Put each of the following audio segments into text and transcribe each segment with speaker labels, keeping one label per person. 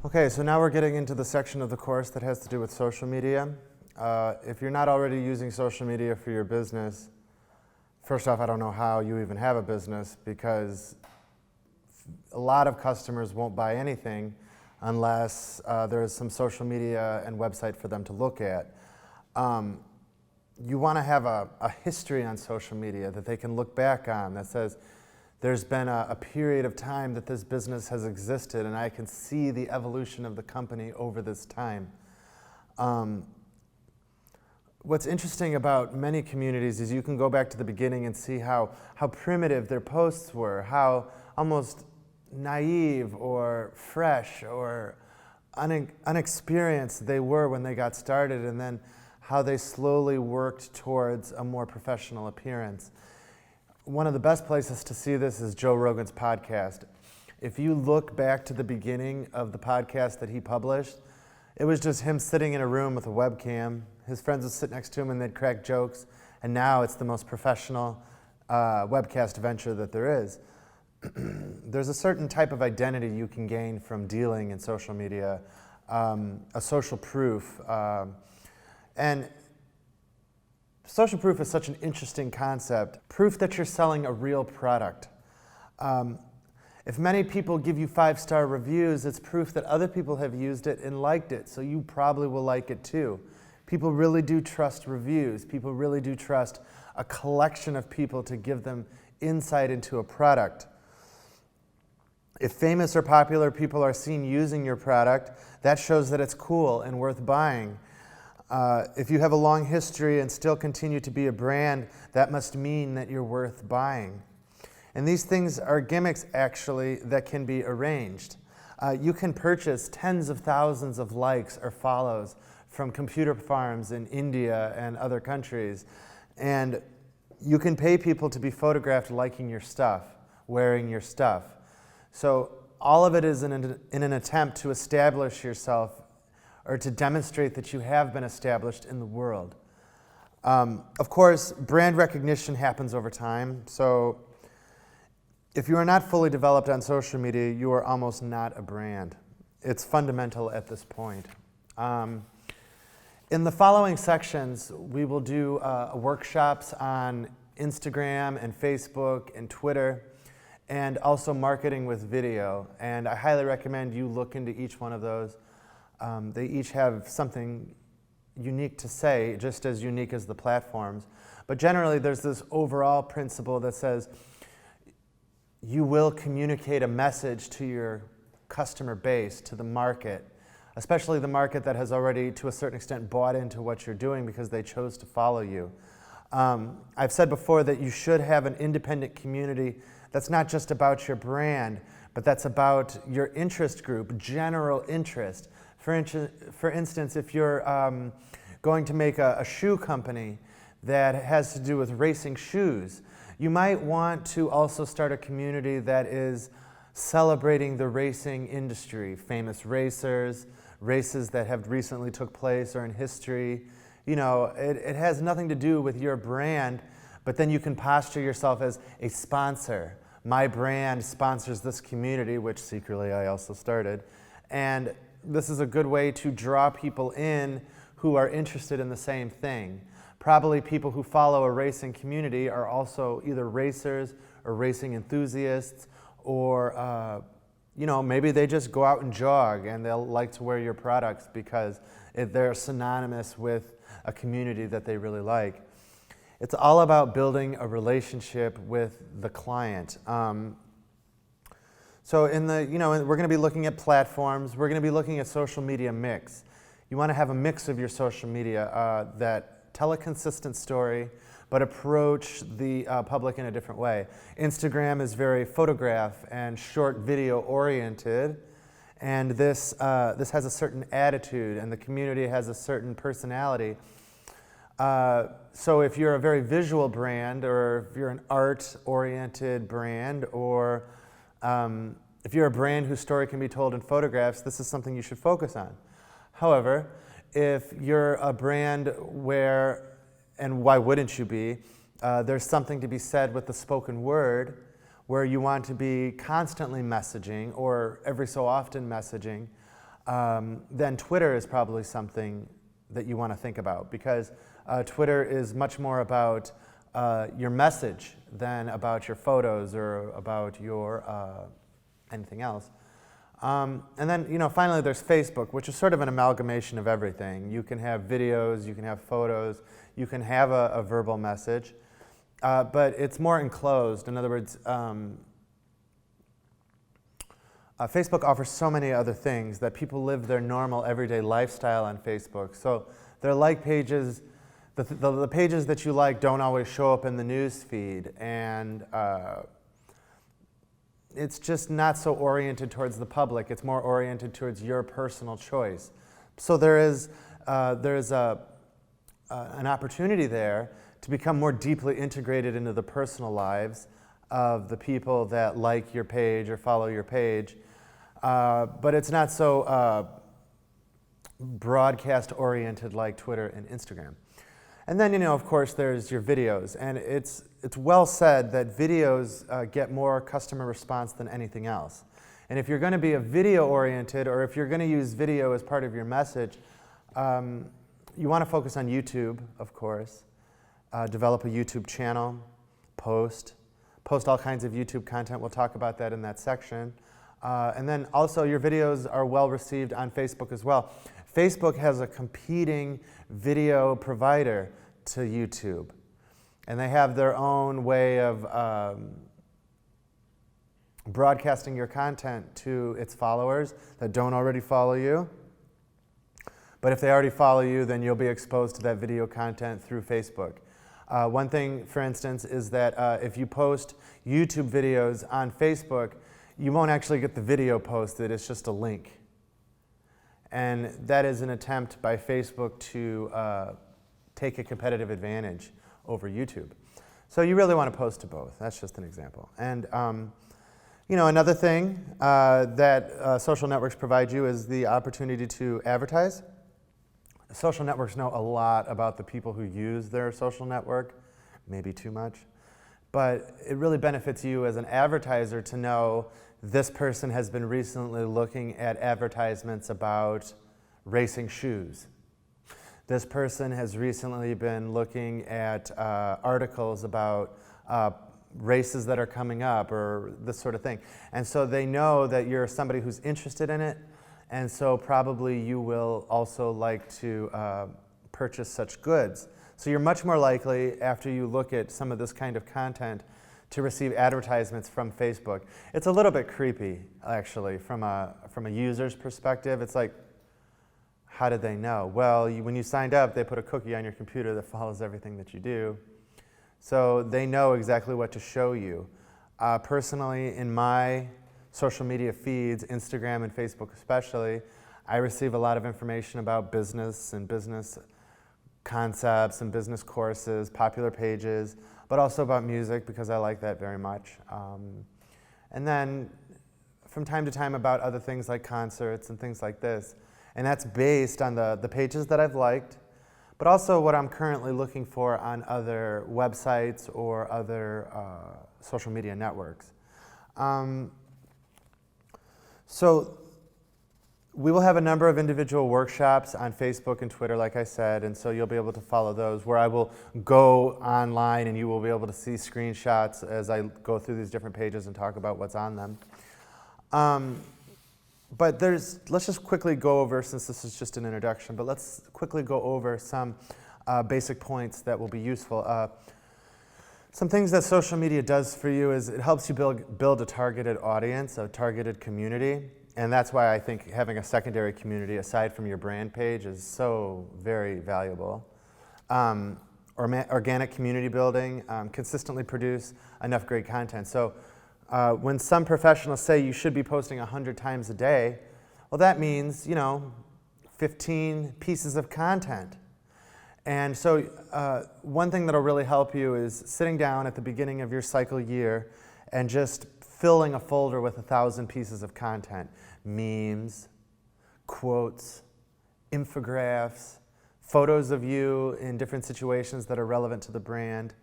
Speaker 1: Okay, so now we're getting into the section of the course that has to do with social media. If you're not already using social media for your business, first off, I don't know how you even have a business, because a lot of customers won't buy anything unless there's some social media and website for them to look at. You want to have a history on social media that they can look back on that says, there's been a period of time that this business has existed and I can see the evolution of the company over this time. What's interesting about many communities is you can go back to the beginning and see how primitive their posts were, how almost naive or fresh or unexperienced they were when they got started, and then how they slowly worked towards a more professional appearance. One of the best places to see this is Joe Rogan's podcast. If you look back to the beginning of the podcast that he published, it was just him sitting in a room with a webcam. His friends would sit next to him and they'd crack jokes. And now it's the most professional webcast venture that there is. There's a certain type of identity you can gain from dealing in social media, a social proof. And social proof is such an interesting concept. Proof that you're selling a real product. If many people give you 5-star reviews, it's proof that other people have used it and liked it, so you probably will like it too. People really do trust reviews. People really do trust a collection of people to give them insight into a product. If famous or popular people are seen using your product, that shows that it's cool and worth buying. If you have a long history and still continue to be a brand, that must mean that you're worth buying. And these things are gimmicks, actually, that can be arranged. You can purchase tens of thousands of likes or follows from computer farms in India and other countries. And you can pay people to be photographed liking your stuff, wearing your stuff. So all of it is in an attempt to establish yourself, or to demonstrate that you have been established in the world. Of course, brand recognition happens over time. So if you are not fully developed on social media, you are almost not a brand. It's fundamental at this point. In the following sections, we will do workshops on Instagram and Facebook and Twitter, and also marketing with video. And I highly recommend you look into each one of those. They each have something unique to say, just as unique as the platforms. But generally, there's this overall principle that says you will communicate a message to your customer base, to the market, especially the market that has already, to a certain extent, bought into what you're doing because they chose to follow you. I've said before that you should have an independent community that's not just about your brand, but that's about your interest group, general interest. For instance, if you're going to make a shoe company that has to do with racing shoes, you might want to also start a community that is celebrating the racing industry, famous racers, races that have recently took place or in history. You know, it has nothing to do with your brand, but then you can posture yourself as a sponsor. My brand sponsors this community, which secretly I also started. And this is a good way to draw people in who are interested in the same thing. Probably people who follow a racing community are also either racers or racing enthusiasts, or maybe they just go out and jog and they'll like to wear your products because they're synonymous with a community that they really like. It's all about building a relationship with the client. So we're going to be looking at platforms. We're going to be looking at social media mix. You want to have a mix of your social media that tell a consistent story, but approach the public in a different way. Instagram is very photograph and short video oriented, and this has a certain attitude, and the community has a certain personality. So if you're a very visual brand, or if you're an art-oriented brand, or if you're a brand whose story can be told in photographs, this is something you should focus on. However, if you're a brand where, and why wouldn't you be, there's something to be said with the spoken word, where you want to be constantly messaging, or every so often messaging, then Twitter is probably something that you want to think about, because Twitter is much more about your message than about your photos or about your anything else. And then, finally, there's Facebook, which is sort of an amalgamation of everything. You can have videos, you can have photos, you can have a verbal message, but it's more enclosed. In other words, Facebook offers so many other things that people live their normal everyday lifestyle on Facebook. So their like pages, the pages that you like don't always show up in the news feed, and it's just not so oriented towards the public. It's more oriented towards your personal choice. So there's an opportunity there to become more deeply integrated into the personal lives of the people that like your page or follow your page. But it's not so broadcast-oriented like Twitter and Instagram. And then, of course, there's your videos. And it's well said that videos get more customer response than anything else. And if you're going to be a video-oriented, or if you're going to use video as part of your message, you want to focus on YouTube, of course. Develop a YouTube channel, post all kinds of YouTube content. We'll talk about that in that section. And then also your videos are well received on Facebook as well. Facebook has a competing video provider to YouTube, and they have their own way of broadcasting your content to its followers that don't already follow you. But if they already follow you, then you'll be exposed to that video content through Facebook. One thing, for instance, is that if you post YouTube videos on Facebook, you won't actually get the video posted, it's just a link. And that is an attempt by Facebook to take a competitive advantage over YouTube. So you really want to post to both. That's just an example. And another thing that social networks provide you is the opportunity to advertise. Social networks know a lot about the people who use their social network, maybe too much. But it really benefits you as an advertiser to know this person has been recently looking at advertisements about racing shoes. This person has recently been looking at articles about races that are coming up, or this sort of thing. And so they know that you're somebody who's interested in it, and so probably you will also like to purchase such goods. So you're much more likely, after you look at some of this kind of content, to receive advertisements from Facebook. It's a little bit creepy, actually, from a user's perspective. It's like, how did they know? Well, when you signed up, they put a cookie on your computer that follows everything that you do. So they know exactly what to show you. Personally, in my social media feeds, Instagram and Facebook especially, I receive a lot of information about business and business concepts and business courses, popular pages, but also about music, because I like that very much. And then from time to time about other things like concerts and things like this. And that's based on the pages that I've liked, but also what I'm currently looking for on other websites or other social media networks. So we will have a number of individual workshops on Facebook and Twitter, like I said, and so you'll be able to follow those, where I will go online and you will be able to see screenshots as I go through these different pages and talk about what's on them. But let's just quickly go over, since this is just an introduction, but let's quickly go over some basic points that will be useful. Some things that social media does for you is it helps you build a targeted audience, a targeted community. And that's why I think having a secondary community aside from your brand page is so very valuable. Organic community building, consistently produce enough great content. So when some professionals say you should be posting 100 times a day, well, that means, 15 pieces of content. And so one thing that'll really help you is sitting down at the beginning of your cycle year and just filling a folder with 1,000 pieces of content. Memes, quotes, infographics, photos of you in different situations that are relevant to the brand,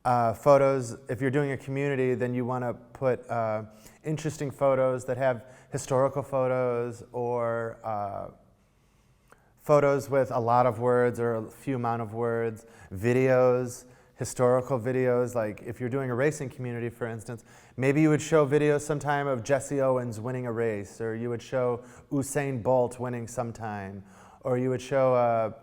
Speaker 1: Photos, if you're doing a community, then you want to put interesting photos that have historical photos or photos with a lot of words or a few amount of words, videos, historical videos. Like if you're doing a racing community, for instance, maybe you would show videos sometime of Jesse Owens winning a race, or you would show Usain Bolt winning sometime, or you would show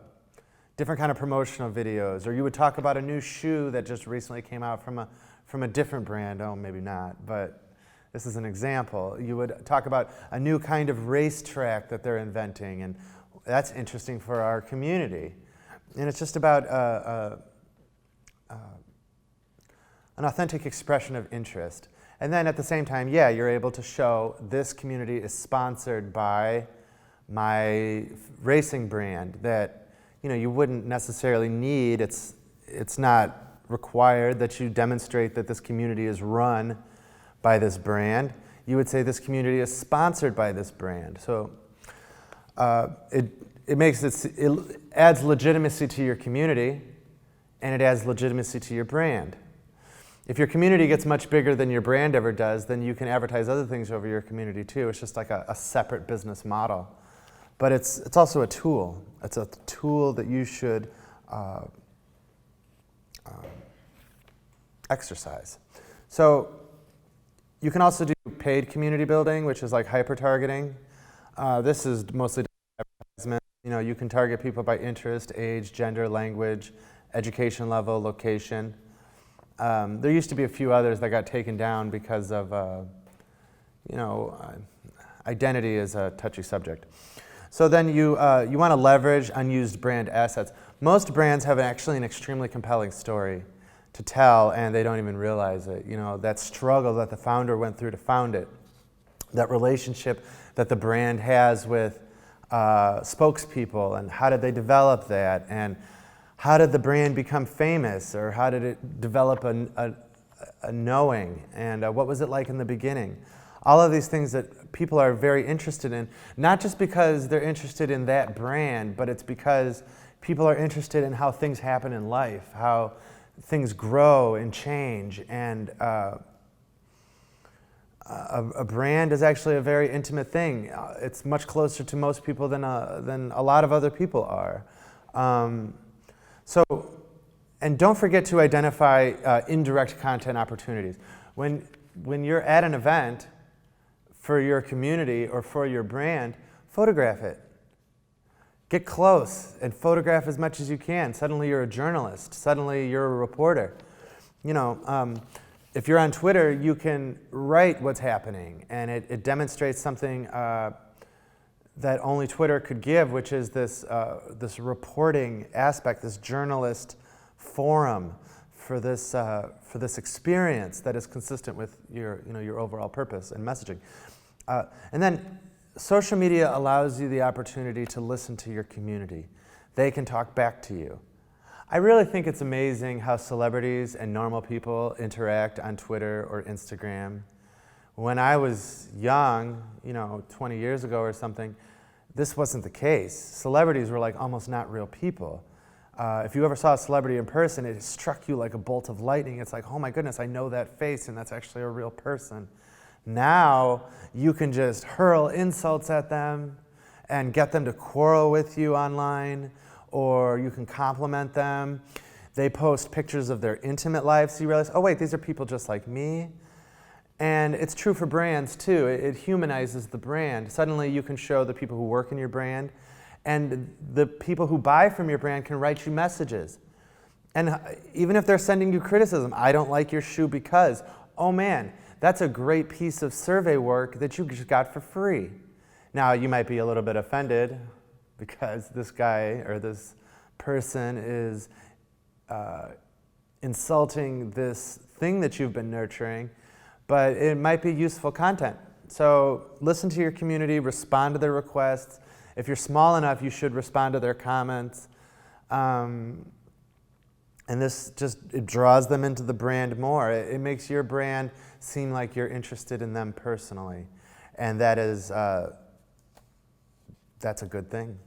Speaker 1: different kind of promotional videos, or you would talk about a new shoe that just recently came out from a different brand. Oh, maybe not, but this is an example. You would talk about a new kind of racetrack that they're inventing, and that's interesting for our community. And it's just about an authentic expression of interest. And then at the same time, yeah, you're able to show this community is sponsored by my racing brand that you wouldn't necessarily need. It's not required that you demonstrate that this community is run by this brand. You would say this community is sponsored by this brand. So it adds legitimacy to your community, and it adds legitimacy to your brand. If your community gets much bigger than your brand ever does, then you can advertise other things over your community too. It's just like a separate business model. But it's also a tool. It's a tool that you should exercise. So you can also do paid community building, which is like hyper-targeting. This is mostly advertisement. You can target people by interest, age, gender, language, education level, location. There used to be a few others that got taken down because of, identity is a touchy subject. So then you want to leverage unused brand assets. Most brands have actually an extremely compelling story to tell, and they don't even realize it. That struggle that the founder went through to found it, that relationship that the brand has with spokespeople, and how did they develop that, and how did the brand become famous, or how did it develop a knowing, and what was it like in the beginning? All of these things that people are very interested in, not just because they're interested in that brand, but it's because people are interested in how things happen in life, how things grow and change, and a brand is actually a very intimate thing. It's much closer to most people than a lot of other people are. And don't forget to identify indirect content opportunities. When you're at an event for your community or for your brand, photograph it. Get close and photograph as much as you can. Suddenly you're a journalist. Suddenly you're a reporter. If you're on Twitter, you can write what's happening, and it demonstrates something that only Twitter could give, which is this reporting aspect, this journalist forum for this experience that is consistent with your overall purpose and messaging. And then social media allows you the opportunity to listen to your community. They can talk back to you. I really think it's amazing how celebrities and normal people interact on Twitter or Instagram. When I was young, 20 years ago or something, this wasn't the case. Celebrities were like almost not real people. If you ever saw a celebrity in person, it struck you like a bolt of lightning. It's like, oh my goodness, I know that face, and that's actually a real person. Now, you can just hurl insults at them and get them to quarrel with you online, or you can compliment them. They post pictures of their intimate lives, so you realize, oh wait, these are people just like me. And it's true for brands too. It humanizes the brand. Suddenly you can show the people who work in your brand, and the people who buy from your brand can write you messages. And even if they're sending you criticism, I don't like your shoe because, oh man, that's a great piece of survey work that you just got for free. Now, you might be a little bit offended because this guy or this person is insulting this thing that you've been nurturing, but it might be useful content. So listen to your community, respond to their requests. If you're small enough, you should respond to their comments. And this it draws them into the brand more. It makes your brand seem like you're interested in them personally. And that is, that's a good thing.